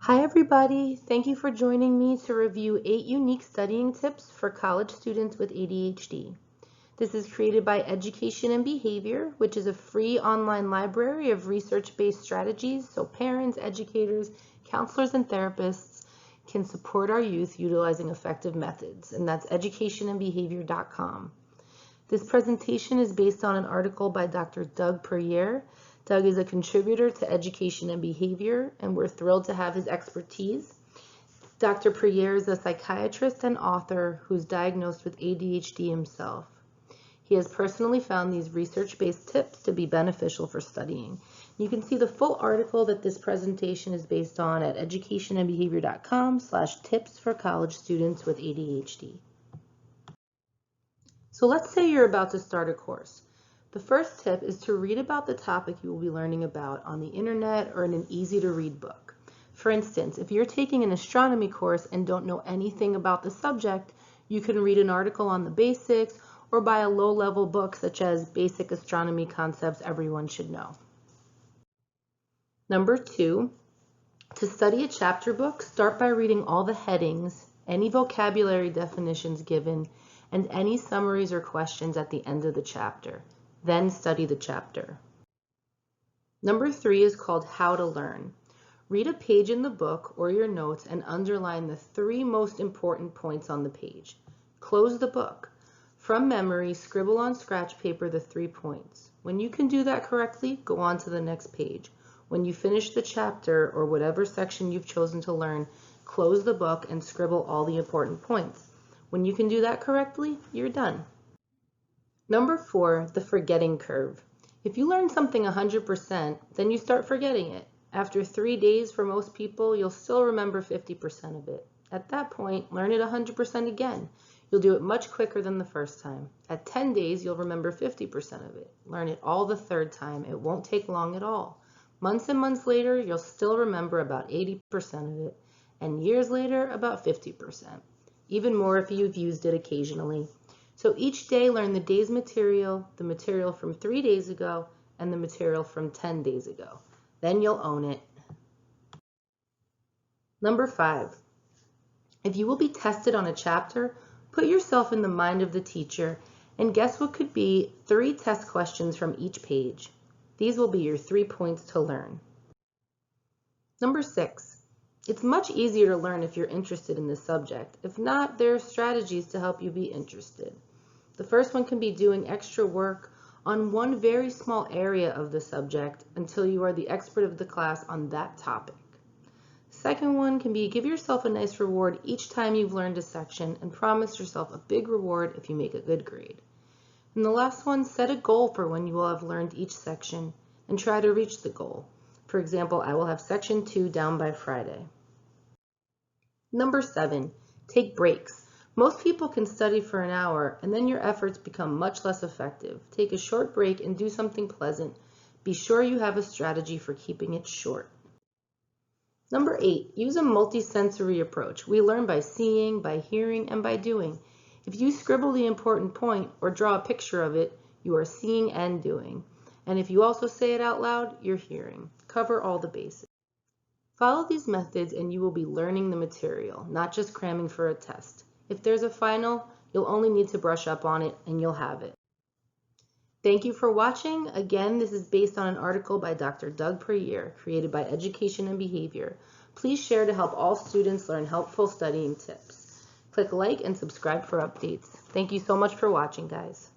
Hi everybody, thank you for joining me to review 8 unique studying tips for college students with ADHD. This is created by Education and Behavior, which is a free online library of research-based strategies so parents, educators, counselors, and therapists can support our youth utilizing effective methods, and that's educationandbehavior.com. This presentation is based on an article by Dr. Doug Puryear. Doug is a contributor to Education and Behavior, and we're thrilled to have his expertise. Dr. Puryear is a psychiatrist and author who's diagnosed with ADHD himself. He has personally found these research-based tips to be beneficial for studying. You can see the full article that this presentation is based on at educationandbehavior.com/tips for college students with ADHD. So let's say you're about to start a course. The first tip is to read about the topic you will be learning about on the internet or in an easy-to-read book. For instance, if you're taking an astronomy course and don't know anything about the subject, you can read an article on the basics or buy a low-level book such as Basic Astronomy Concepts Everyone Should Know. Number 2, to study a chapter book, start by reading all the headings, any vocabulary definitions given, and any summaries or questions at the end of the chapter. Then study the chapter. Number 3 is called How to Learn. Read a page in the book or your notes and underline the 3 most important points on the page. Close the book. From memory, scribble on scratch paper the 3 points. When you can do that correctly, go on to the next page. When you finish the chapter or whatever section you've chosen to learn, close the book and scribble all the important points. When you can do that correctly, you're done. Number 4, the forgetting curve. If you learn something 100%, then you start forgetting it. After 3 days, for most people, you'll still remember 50% of it. At that point, learn it 100% again. You'll do it much quicker than the first time. At 10 days, you'll remember 50% of it. Learn it all the third time. It won't take long at all. Months and months later, you'll still remember about 80% of it, and years later, about 50%. Even more if you've used it occasionally. So each day learn the day's material, the material from 3 days ago, and the material from 10 days ago. Then you'll own it. Number 5, if you will be tested on a chapter, put yourself in the mind of the teacher and guess what could be 3 test questions from each page. These will be your 3 points to learn. Number 6, it's much easier to learn if you're interested in the subject. If not, there are strategies to help you be interested. The first one can be doing extra work on one very small area of the subject until you are the expert of the class on that topic. Second one can be give yourself a nice reward each time you've learned a section and promise yourself a big reward if you make a good grade. And the last one, set a goal for when you will have learned each section and try to reach the goal. For example, I will have section 2 down by Friday. Number 7, take breaks. Most people can study for an hour and then your efforts become much less effective. Take a short break and do something pleasant. Be sure you have a strategy for keeping it short. Number 8, use a multisensory approach. We learn by seeing, by hearing, and by doing. If you scribble the important point or draw a picture of it, you are seeing and doing. And if you also say it out loud, you're hearing. Cover all the bases. Follow these methods and you will be learning the material, not just cramming for a test. If there's a final, you'll only need to brush up on it and you'll have it. Thank you for watching. Again, this is based on an article by Dr. Doug Puryear, created by Education and Behavior. Please share to help all students learn helpful studying tips. Click like and subscribe for updates. Thank you so much for watching, guys.